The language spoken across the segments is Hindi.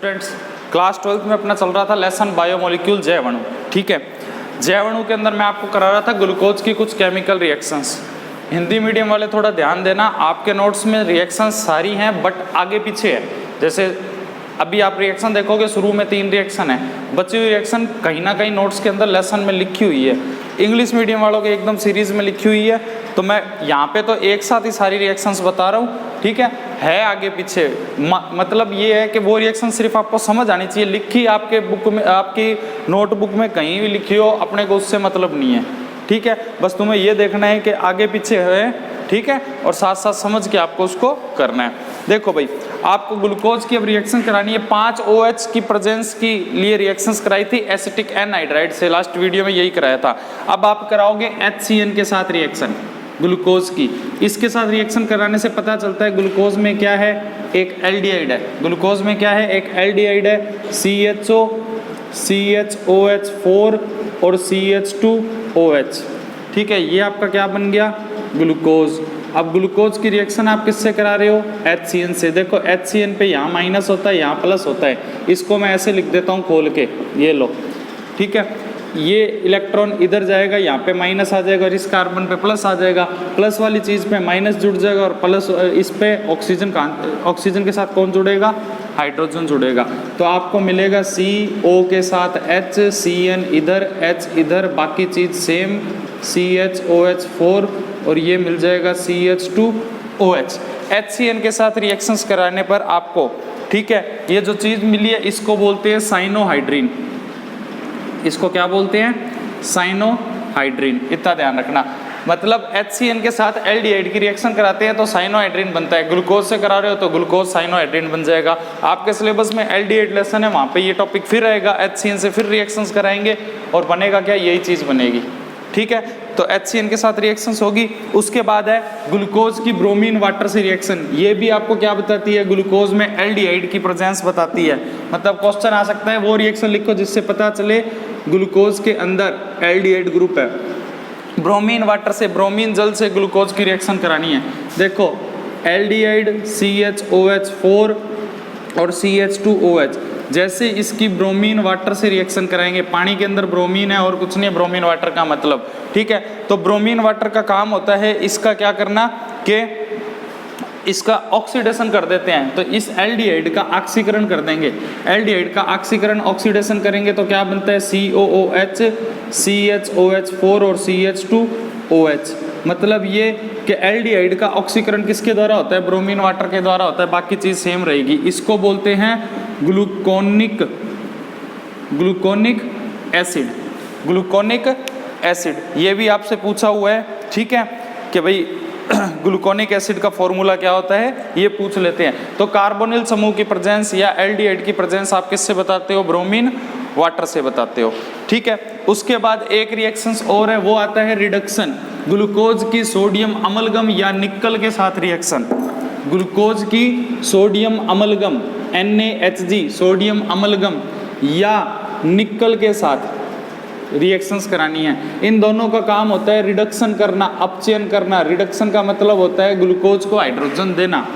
स्टूडेंट्स, क्लास 12th में अपना चल रहा था लेसन बायोमोलिक्यूल जैव अणु। ठीक है, जैव अणु के अंदर मैं आपको करा रहा था ग्लूकोज की कुछ केमिकल रिएक्शंस। हिंदी मीडियम वाले थोड़ा ध्यान देना, आपके नोट्स में रिएक्शंस सारी हैं बट आगे पीछे है। जैसे अभी आप रिएक्शन देखोगे, शुरू में 3 रिएक्शन है, बची हुई रिएक्शन कहीं ना कहीं नोट्स के अंदर लेसन में लिखी हुई है। इंग्लिश मीडियम वालों के एकदम सीरीज में लिखी हुई है, तो मैं यहाँ पे तो एक साथ ही सारी रिएक्शंस बता रहा हूँ। ठीक है आगे पीछे, मतलब ये है कि वो रिएक्शन सिर्फ आपको समझ आनी चाहिए। लिखी आपके बुक में, आपकी नोटबुक में कहीं भी लिखी हो, अपने को उससे मतलब नहीं है। ठीक है, बस तुम्हें ये देखना है कि आगे पीछे है, ठीक है, और साथ साथ समझ के आपको उसको करना है। देखो भाई, आपको ग्लूकोज की अब रिएक्शन करानी है। 5 OH की प्रेजेंस की लिए रिएक्शंस कराई थी एसिटिक एनहाइड्राइड से, लास्ट वीडियो में यही कराया था। अब आप कराओगे HCN के साथ रिएक्शन ग्लूकोज की। इसके साथ रिएक्शन कराने से पता चलता है ग्लूकोज में क्या है, एक एल्डिहाइड है। ग्लूकोज में क्या है, एक एल्डिहाइड है, CHO, CHOH4 और CH2OH। ठीक है, ये आपका क्या बन गया, ग्लूकोज। अब ग्लूकोज की रिएक्शन आप किससे करा रहे हो, HCN से। देखो HCN पे यहाँ माइनस होता है, यहाँ प्लस होता है। इसको मैं ऐसे लिख देता हूँ खोल के, ये लो। ठीक है, ये इलेक्ट्रॉन इधर जाएगा, यहाँ पे माइनस आ जाएगा और इस कार्बन पे प्लस आ जाएगा। प्लस वाली चीज़ पे माइनस जुड़ जाएगा और प्लस इस पे ऑक्सीजन के साथ कौन जुड़ेगा, हाइड्रोजन जुड़ेगा। तो आपको मिलेगा CO के साथ H, CN इधर, H इधर, बाकी चीज़ सेम, CHOH4 और ये मिल जाएगा CH2OH। HCN के साथ रिएक्शंस कराने पर आपको, ठीक है, ये जो चीज़ मिली है इसको बोलते हैं साइनोहाइड्रीन। इसको क्या बोलते हैं, साइनोहाइड्रीन। इतना ध्यान रखना। मतलब HCN के साथ एल्डिहाइड की रिएक्शन कराते हैं तो साइनोहाइड्रीन बनता है। ग्लूकोज से करा रहे हो तो ग्लूकोज साइनोहाइड्रीन बन जाएगा। आपके सिलेबस में एल्डिहाइड लेसन है, वहाँ पे ये टॉपिक फिर रहेगा। HCN से फिर रिएक्शंस कराएंगे और बनेगा क्या, यही चीज़ बनेगी। ठीक है, तो HCN के साथ रिएक्शंस होगी। उसके बाद है ग्लूकोज की ब्रोमीन वाटर से रिएक्शन। ये भी आपको क्या बताती है, ग्लूकोज में एल्डिहाइड की प्रेजेंस बताती है। मतलब क्वेश्चन आ सकता है, वो रिएक्शन लिखो जिससे पता चले ग्लूकोज के अंदर एल्डिहाइड ग्रुप है। ब्रोमीन वाटर से, ब्रोमीन जल से ग्लूकोज की रिएक्शन करानी है। देखो एल्डिहाइड CHOH4 और CH2OH, जैसे इसकी ब्रोमीन वाटर से रिएक्शन कराएंगे। पानी के अंदर ब्रोमीन है और कुछ नहीं है, ब्रोमीन वाटर का मतलब। ठीक है, तो ब्रोमीन वाटर का काम होता है इसका क्या करना, कि इसका ऑक्सीडेशन कर देते हैं। तो इस एल्डिहाइड का ऑक्सीकरण कर देंगे। एल्डिहाइड का ऑक्सीकरण, ऑक्सीडेशन करेंगे तो क्या बनता है, COOH, CHOH4 और CH2OH। मतलब ये कि एल्डिहाइड का ऑक्सीकरण किसके द्वारा होता है, ब्रोमीन वाटर के द्वारा होता है। बाकी चीज़ सेम रहेगी। इसको बोलते हैं ग्लूकोनिक एसिड। ग्लूकोनिक एसिड ये भी आपसे पूछा हुआ है। ठीक है, कि भाई ग्लूकोनिक एसिड का फॉर्मूला क्या होता है, ये पूछ लेते हैं। तो कार्बोनिल समूह की प्रेजेंस या एल्डिहाइड की प्रेजेंस आप किससे बताते हो, ब्रोमीन वाटर से बताते हो। ठीक है, उसके बाद एक रिएक्शंस और है, वो आता है रिडक्शन। ग्लूकोज की सोडियम अमलगम या निकल के साथ रिएक्शन। ग्लूकोज की sodium amalgam NaHG, sodium amalgam या निकल के साथ रिएक्शंस करानी है। इन दोनों का काम होता है रिडक्शन करना, अपचयन करना। रिडक्शन का मतलब होता है ग्लूकोज को हाइड्रोजन देना।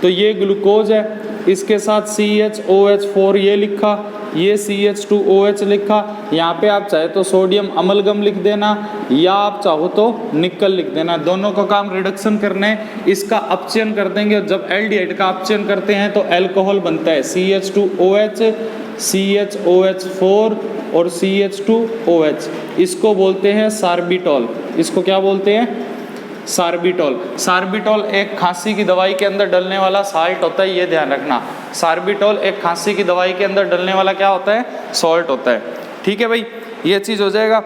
तो ये ग्लूकोज है, इसके साथ CHOH4 ये लिखा, ये CH2OH लिखा। यहाँ पे आप चाहे तो सोडियम अमलगम लिख देना या आप चाहो तो निकल लिख देना। दोनों का काम रिडक्शन करना है। इसका अपचयन कर देंगे। जब एल्डिहाइड का अपचयन करते हैं तो अल्कोहल बनता है, CH2OH, CHOH4 और CH2OH। इसको बोलते हैं सार्बिटॉल। इसको क्या बोलते हैं, सार्बिटॉल। सार्बिटॉल एक खांसी की दवाई के अंदर डलने वाला साल्ट होता है, ये ध्यान रखना। सार्बिटॉल एक खांसी की दवाई के अंदर डलने वाला क्या होता है, सॉल्ट होता है। ठीक है भाई, ये चीज़ हो जाएगा।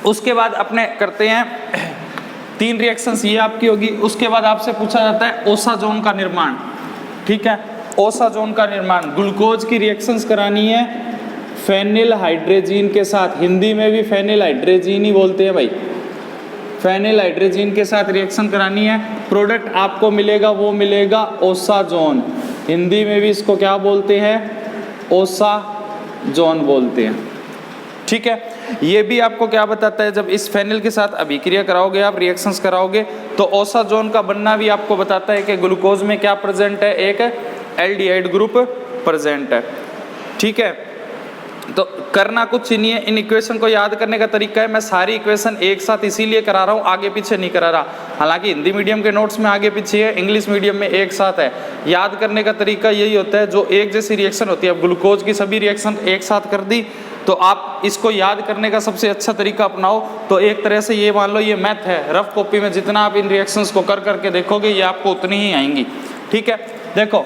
उसके बाद अपने करते हैं 3 रिएक्शंस, ये आपकी होगी। उसके बाद आपसे पूछा जाता है ओसाजोन का निर्माण। ठीक है, ओसाजोन का निर्माण, ग्लूकोज की रिएक्शंस करानी है फेनिल हाइड्रेजीन के साथ। हिंदी में भी फेनिल हाइड्रेजीन ही बोलते हैं भाई। फेनिल हाइड्रेजीन के साथ रिएक्शन करानी है। प्रोडक्ट आपको मिलेगा, वो मिलेगा ओसाजोन। हिंदी में भी इसको क्या बोलते हैं, ओसाजोन बोलते हैं। ठीक है, ये भी आपको क्या बताता है, जब इस फेनिल के साथ अभिक्रिया कराओगे, आप रिएक्शंस कराओगे, तो ओसाजोन का बनना भी आपको बताता है कि ग्लूकोज में क्या प्रेजेंट है, एक एल्डिहाइड ग्रुप प्रेजेंट है। ठीक है। तो करना कुछ नहीं है, इन इक्वेशन को याद करने का तरीका है, मैं सारी इक्वेशन एक साथ इसीलिए करा रहा हूँ, आगे पीछे नहीं करा रहा। हालांकि हिंदी मीडियम के नोट्स में आगे पीछे है, इंग्लिश मीडियम में एक साथ है। याद करने का तरीका यही होता है, जो एक जैसी रिएक्शन होती है, अब ग्लूकोज की सभी रिएक्शन एक साथ कर दी, तो आप इसको याद करने का सबसे अच्छा तरीका अपनाओ। तो एक तरह से ये मान लो ये मैथ है, रफ कॉपी में जितना आप इन रिएक्शंस को कर करके देखोगे ये आपको उतनी ही आएंगी। ठीक है, देखो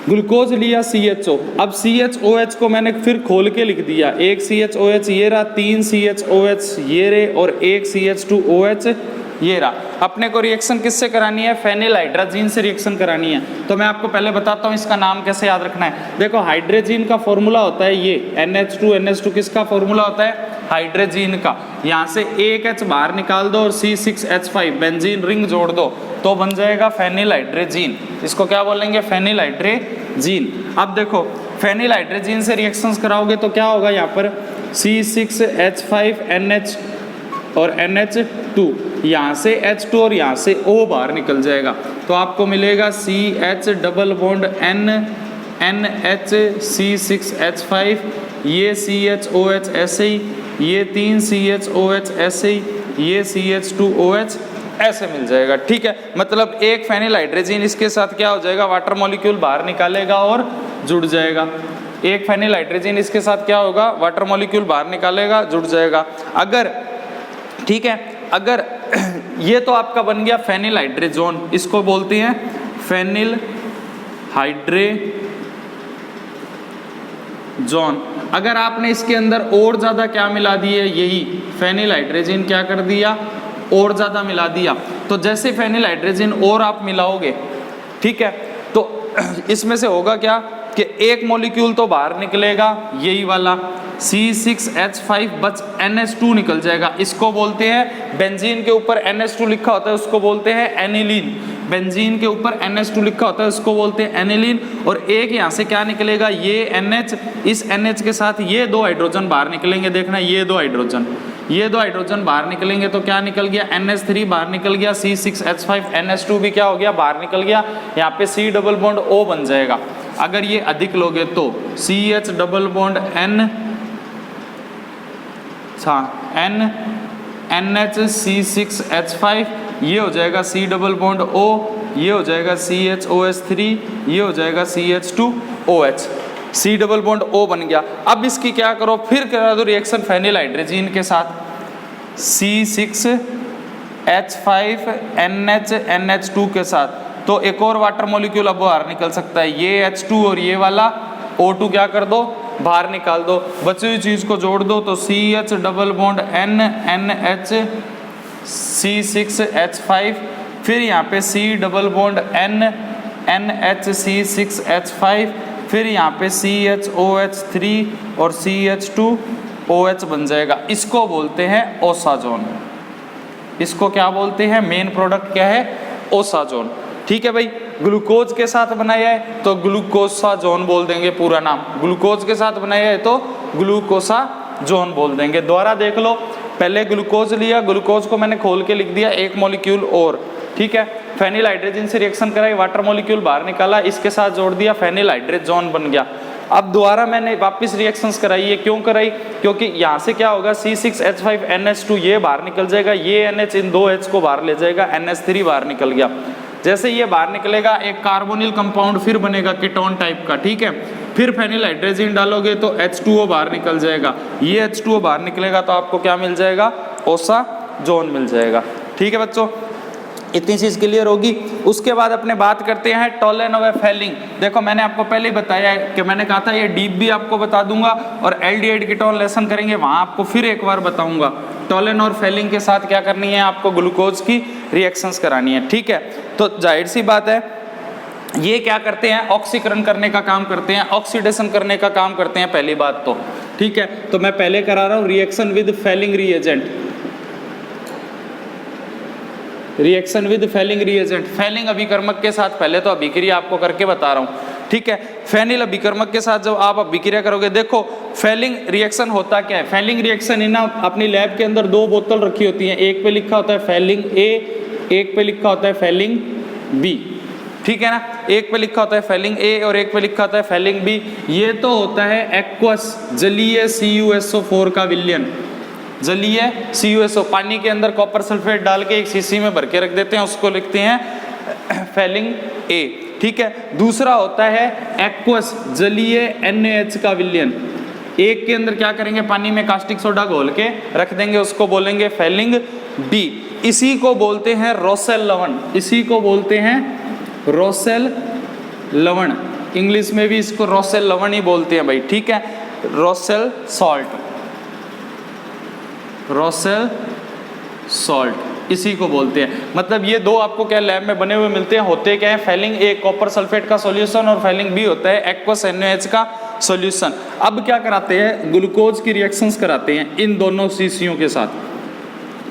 ग्लूकोज लिया CHO, अब CHOH को मैंने फिर खोल के लिख दिया, एक CHOH ये रहा, 3 CHOH ये रहे और एक CH2OH ये रहा। अपने को रिएक्शन किससे करानी है? फेनिल हाइड्रोजीन से रिएक्शन करानी है। तो मैं आपको पहले बताता हूँ इसका नाम कैसे याद रखना है। देखो हाइड्रोजीन का फॉर्मूला होता है ये NH2 किसका फॉर्मूला होता है? हाइड्रोजीन का। यहाँ से एक H बाहर निकाल दो और C6H5 बेंजीन रिंग जोड़ दो तो बन जाएगा फेनिल हाइड्रोजीन। इसको क्या बोलेंगे? Phenyl hydrogen. अब देखो फेनिल हाइड्रोजीन से रिएक्शंस कराओगे तो क्या होगा? यहाँ पर C6H5NH और NH2, यहाँ से H2 और यहाँ से O बाहर निकल जाएगा तो आपको मिलेगा CH double bond NH C6H5, ये CHOH ऐसे ही, ये 3 CHOH ऐसे ही, ये CH2OH ऐसे मिल जाएगा। ठीक है, मतलब एक फेनिल हाइड्रोजीन इसके साथ क्या हो जाएगा? वाटर मॉलिक्यूल बाहर निकालेगा और जुड़ जाएगा। एक फेनिल हाइड्रोजीन इसके साथ क्या होगा? वाटर मॉलिक्यूल बाहर निकालेगा, जुड़ जाएगा। अगर ठीक है, अगर ये तो आपका बन गया फेनिल हाइड्रोजोन, इसको बोलते हैं फेनिल हाइड्रोजोन। अगर आपने इसके अंदर और ज्यादा क्या मिला दिए, यही फेनिल हाइड्रोजन क्या कर दिया? और ज्यादा मिला दिया। तो जैसे फेनिल हाइड्रोजन और आप मिलाओगे, ठीक है, तो इसमें से होगा क्या कि एक मॉलिक्यूल तो बाहर निकलेगा यही वाला C6H5, बच NH2 निकल जाएगा। इसको बोलते हैं, बेंजीन के ऊपर NH2 लिखा होता है उसको बोलते हैं एनिलीन। बेंजीन के ऊपर NH2 लिखा होता है उसको बोलते हैं एनिलीन। और एक यहाँ से क्या निकलेगा? ये NH, इस NH के साथ ये दो हाइड्रोजन बाहर निकलेंगे। देखना ये दो हाइड्रोजन बाहर निकलेंगे तो क्या निकल गया? NH3 बाहर निकल गया, C6H5 NH2 भी क्या हो गया? बाहर निकल गया। यहाँ पे C डबल बॉन्ड O बन जाएगा। अगर ये अधिक लोगे तो CH double bond NH C6H5, ये हो जाएगा C डबल बॉन्ड O, ये हो जाएगा CHOH3, ये हो जाएगा CH2OH। C double bond O बन गया। अब इसकी क्या करो? फिर करा दो रिएक्शन फेनिल हाइड्रोजीन के साथ, C6H5NH2 के साथ। तो एक और वाटर मॉलिक्यूल अब बाहर निकल सकता है, ये H2 और ये वाला O2 क्या कर दो? बाहर निकाल दो। बची हुई चीज को जोड़ दो तो CH double bond NH C6H5, फिर यहाँ पे C double bond NH C6H5, फिर यहाँ पे CHOH3 और CH2OH बन जाएगा। इसको बोलते हैं ओसाजोन। इसको क्या बोलते हैं? मेन प्रोडक्ट क्या है? ओसाजोन। ठीक है भाई, ग्लूकोज के साथ बनाया है तो ग्लूकोसाजोन बोल देंगे पूरा नाम। ग्लूकोज के साथ बनाया है तो ग्लूकोसाजोन बोल देंगे। दोबारा देख लो, पहले ग्लूकोज लिया, ग्लूकोज को मैंने खोल के लिख दिया एक मॉलिक्यूल और, ठीक है, फेनिल हाइड्रोजन से रिएक्शन कराई, वाटर मॉलिक्यूल बाहर निकाला, इसके साथ जोड़ दिया, फेनिल हाइड्रोजोन बन गया। अब दोबारा मैंने वापस रिएक्शंस कराई है। क्यों कराई? क्योंकि यहाँ से क्या होगा? C6H5NH2 ये बाहर निकल जाएगा, ये NH इन दो H को बाहर ले जाएगा, NH3 बाहर निकल गया। जैसे ये बाहर निकलेगा एक कार्बोनिल कंपाउंड फिर बनेगा कीटोन टाइप का, ठीक है। फिर फेनिल हाइड्रोजन डालोगे तो H2O बाहर निकल जाएगा, ये H2O बाहर निकलेगा तो आपको क्या मिल जाएगा? ओसाजोन मिल जाएगा। ठीक है बच्चों, इतनी चीज क्लियर होगी। उसके बाद अपने बात करते हैं टोलेनोवेफेलिन। देखो मैंने आपको पहले ही बताया है कि मैंने कहा था ये डीप भी आपको बता दूंगा और एल्डिहाइड कीटोन लेसन करेंगे वहां आपको फिर एक बार बताऊंगा। टोलेनोवेफेलिन के साथ क्या करनी है? आपको ग्लूकोज की रिएक्शंस करानी है, ठीक है। तो जाहिर सी बात है ये क्या करते हैं? ऑक्सीकरण करने का काम करते हैं, ऑक्सीडेशन करने का काम करते हैं, पहली बात तो, ठीक है। तो मैं पहले करा रहा हूँ reaction with Fehling reagent, reaction with Fehling reagent, Fehling अभिकर्मक के साथ पहले तो अभिक्रिया आपको करके बता रहा हूँ, ठीक है। फेनिल अभिकर्मक के साथ जब आप अभिक्रिया करोगे, देखो फेलिंग रिएक्शन होता क्या है? फेलिंग रिएक्शन है ना, अपनी लैब के अंदर दो बोतल रखी होती हैं, एक पे लिखा होता है फेलिंग ए, एक पे लिखा होता है फेलिंग बी, ठीक है ना। एक पे लिखा होता है फेलिंग ए और एक पे लिखा होता है फेलिंग बी। ये तो होता है एक्वस जलीय CuSO4 का विलयन, जलीय CuSO, पानी के अंदर कॉपर सल्फेट डाल के एक शीशी में भर के रख देते हैं, उसको लिखते हैं फेलिंग ए, ठीक है। दूसरा होता है एक्वस जलीय NaH का विलयन, एक के अंदर क्या करेंगे, पानी में कास्टिक सोडा घोल के रख देंगे, उसको बोलेंगे फेलिंग बी। इसी को बोलते हैं रोसेल लवण, इसी को बोलते हैं रोसेल लवण, इंग्लिश में भी इसको रोसेल लवण ही बोलते हैं भाई, ठीक है। रोसेल सॉल्ट, रोसेल सॉल्ट इसी को बोलते हैं। मतलब ये दो आपको क्या लैब में बने हुए मिलते हैं, होते क्या है, फेलिंग ए कॉपर सल्फेट का सॉल्यूशन और फेलिंग बी होता है एक्वस NaH का सॉल्यूशन। अब क्या कराते हैं, ग्लूकोज की रिएक्शंस कराते हैं इन दोनों शीशियों के साथ,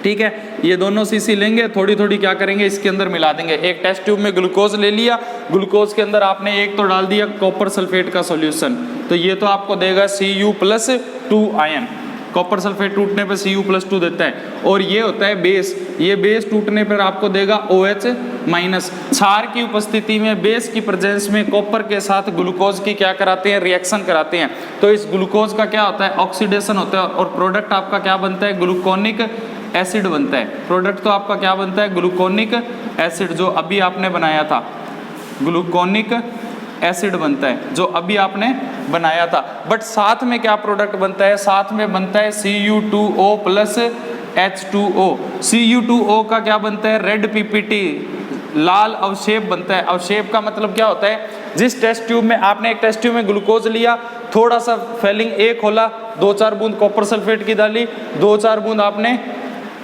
ठीक है। ये दोनों शीशी लेंगे, थोड़ी थोड़ी क्या करेंगे, इसके अंदर मिला देंगे। एक टेस्ट ट्यूब में ग्लूकोज ले लिया, ग्लूकोज के अंदर आपने एक तो डाल दिया कॉपर सल्फेट का सॉल्यूशन, तो ये तो आपको देगा Cu+2 आयन, कॉपर सल्फेट टूटने पर Cu+2 देता है। और ये होता है बेस, ये बेस टूटने पर आपको देगा OH-। क्षार की उपस्थिति में, बेस की प्रेजेंस में कॉपर के साथ ग्लूकोज की क्या कराते हैं, रिएक्शन कराते हैं। तो इस ग्लूकोज का क्या होता है, ऑक्सीडेशन होता है और प्रोडक्ट आपका क्या बनता है, ग्लूकोनिक एसिड बनता है। प्रोडक्ट तो आपका क्या बनता है, ग्लूकोनिक एसिड, जो अभी आपने बनाया था, ग्लूकोनिक एसिड बनता है जो अभी आपने बनाया था। बट साथ में क्या प्रोडक्ट बनता है, साथ में बनता है Cu2O+H2O। Cu2O का क्या बनता है, रेड PPT, लाल अवशेप बनता है। अवशेप का मतलब क्या होता है, जिस टेस्ट ट्यूब में आपने एक टेस्ट ट्यूब में ग्लूकोज लिया, थोड़ा सा फेलिंग ए खोला, 2-4 बूंद कॉपर सल्फेट की डाली, 2-4 बूंद आपने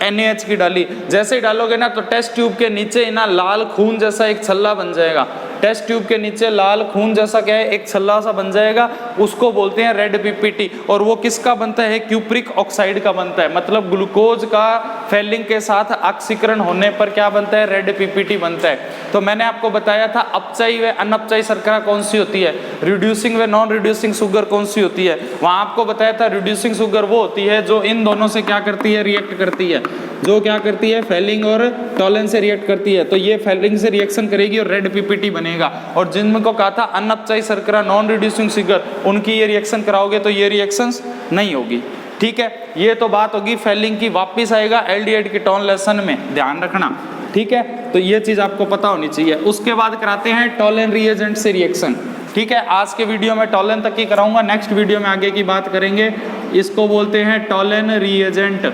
NaH की डाली, जैसे ही डालोगे ना तो टेस्ट ट्यूब के नीचे ना लाल खून जैसा एक छल्ला बन जाएगा। टेस्ट ट्यूब के नीचे लाल खून जैसा क्या है, एक छल्ला सा बन जाएगा, उसको बोलते हैं रेड PPT। और वो किसका बनता है, क्यूप्रिक ऑक्साइड का बनता है। मतलब ग्लूकोज का फेलिंग के साथ ऑक्सीकरण होने पर क्या बनता है, रेड PPT बनता है। तो मैंने आपको बताया था अपचाई व अनअपचाई शर्करा कौन सी होती है, रिड्यूसिंग व नॉन रिड्यूसिंग शुगर कौन सी होती है। वहाँ आपको बताया था रिड्यूसिंग शुगर वो होती है जो इन दोनों से क्या करती है, रिएक्ट करती है, जो क्या करती है, फेलिंग और टॉलन से रिएक्ट करती है। तो ये फेलिंग से रिएक्शन करेगी और रेड PPT बनेगा। और जिनको कहा था अनअपचाई शर्करा नॉन रिड्यूसिंग शुगर, उनकी ये रिएक्शन कराओगे तो ये रिएक्शंस नहीं होगी, ठीक है। ये तो बात होगी फेलिंग की। वापिस आएगा एल्डिहाइड कीटोन लेसन में, ध्यान रखना, ठीक है। तो ये चीज आपको पता होनी चाहिए। उसके बाद कराते हैं टॉलन रिएजेंट से रिएक्शन, ठीक है। आज के वीडियो में टॉलन तक ही कराऊंगा, नेक्स्ट वीडियो में आगे की बात करेंगे। इसको बोलते हैं टॉलन रिएजेंट।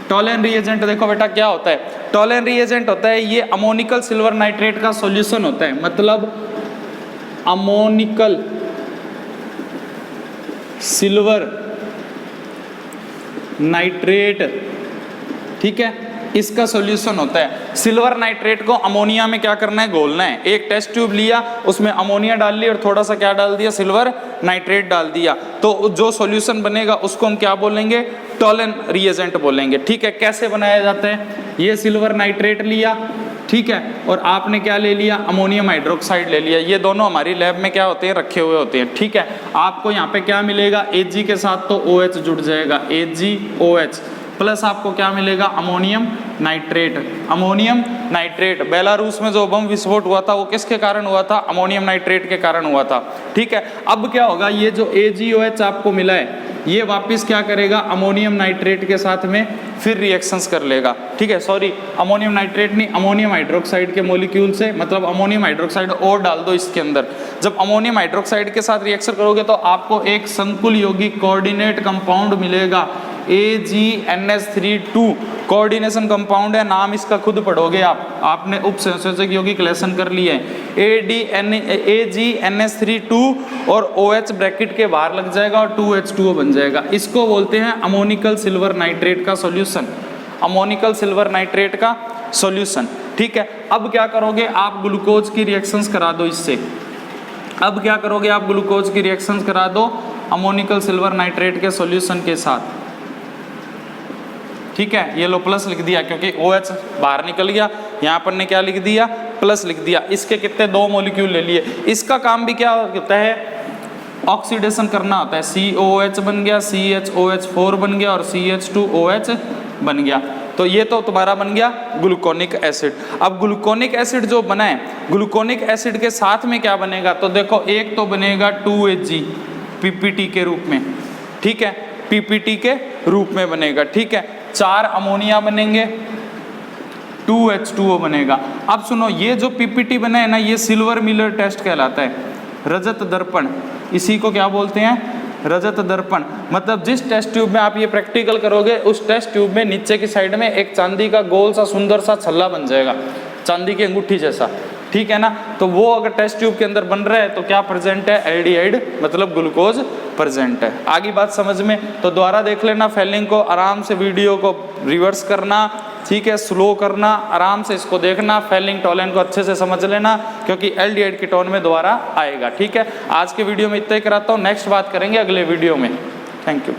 टॉलन रिएजेंट देखो बेटा क्या होता है, टॉलन रिएजेंट होता है ये अमोनिकल सिल्वर नाइट्रेट का सॉल्यूशन होता है। मतलब अमोनिकल सिल्वर नाइट्रेट, ठीक है, इसका सॉल्यूशन होता है। सिल्वर नाइट्रेट को अमोनिया में क्या करना है, घोलना है। एक टेस्ट ट्यूब लिया, उसमें अमोनिया डाल ली और थोड़ा सा क्या डाल दिया, सिल्वर नाइट्रेट डाल दिया, तो जो सॉल्यूशन बनेगा उसको हम क्या बोलेंगे, टॉलन रिएजेंट बोलेंगे, ठीक है। कैसे बनाया जाता है, ये सिल्वर नाइट्रेट लिया, ठीक है, और आपने क्या ले लिया, अमोनियम हाइड्रोक्साइड ले लिया। ये दोनों हमारी लैब में क्या होते हैं, रखे हुए होते हैं, ठीक है। आपको यहाँ पे क्या मिलेगा, Ag के साथ तो OH जुड़ जाएगा, AgOH प्लस आपको क्या मिलेगा, ammonium nitrate. Ammonium nitrate, Belarus में जो बम विस्फोट हुआ था वो किसके कारण हुआ था, अमोनियम नाइट्रेट के कारण हुआ था, ठीक है। अब क्या होगा, ये जो AgOH आपको मिला है ये वापस क्या करेगा, अमोनियम नाइट्रेट के साथ में फिर रिएक्शंस कर लेगा, ठीक है। सॉरी, अमोनियम नाइट्रेट नहीं, अमोनियम हाइड्रोक्साइड के मॉलिक्यूल से, मतलब अमोनियम हाइड्रोक्साइड और डाल दो इसके अंदर। जब अमोनियम हाइड्रोक्साइड के साथ रिएक्शन करोगे तो आपको एक संकुल यौगिक कोऑर्डिनेट कंपाउंड मिलेगा, AgNH3 कोऑर्डिनेशन कंपाउंड है, नाम इसका खुद पढ़ोगे आप, आपने उपसंयोजक यौगिक लेसन कर लिए हैं। AgNH3 और OH ब्रैकेट के बाहर लग जाएगा और 2H2O बन जाएगा। इसको बोलते हैं अमोनिकल सिल्वर नाइट्रेट का सॉल्यूशन, अमोनिकल सिल्वर नाइट्रेट का सॉल्यूशन, ठीक है। अब क्या करोगे, आप ग्लूकोज की रिएक्शंस करा दो इससे। अब क्या करोगे, आप ग्लूकोज की रिएक्शंस करा दो अमोनिकल सिल्वर नाइट्रेट के सॉल्यूशन के साथ, ठीक है। ये लो प्लस लिख दिया क्योंकि OH बाहर निकल गया, यहाँ पर ने क्या लिख दिया, प्लस लिख दिया। इसके कितने, 2 मॉलिक्यूल ले लिए। इसका काम भी क्या होता है, ऑक्सीडेशन करना होता है। COH बन गया, CHOH4 बन गया और CH2OH बन गया। तो ये तो तुम्हारा बन गया ग्लूकोनिक एसिड। अब ग्लूकोनिक एसिड जो बना है, ग्लूकोनिक एसिड के साथ में क्या बनेगा, तो देखो एक तो बनेगा 2Hg पीपीटी के रूप में, ठीक है, पीपीटी के रूप में बनेगा, ठीक है। 4 अमोनिया बनेंगे, 2H2O बनेगा। अब सुनो, ये जो पीपीटी बना है ना, ये सिल्वर मिलर टेस्ट कहलाता है, रजत दर्पण, इसी को क्या बोलते हैं, रजत दर्पण। मतलब जिस टेस्ट ट्यूब में आप ये प्रैक्टिकल करोगे, उस टेस्ट ट्यूब में नीचे की साइड में एक चांदी का गोल सा सुंदर सा छल्ला बन जाएगा, चांदी की अंगूठी जैसा, ठीक है ना। तो वो अगर टेस्ट ट्यूब के अंदर बन रहा है तो क्या प्रेजेंट है, एल्डिहाइड मतलब ग्लूकोज प्रेजेंट है। आगे बात समझ में, तो दोबारा देख लेना फेलिंग को, आराम से वीडियो को रिवर्स करना, ठीक है, स्लो करना, आराम से इसको देखना, फेलिंग टोलेन को अच्छे से समझ लेना, क्योंकि एल्डिहाइड कीटोन में दोबारा आएगा, ठीक है। आज के वीडियो में इतना ही कराता हूँ, नेक्स्ट बात करेंगे अगले वीडियो में। Thank you.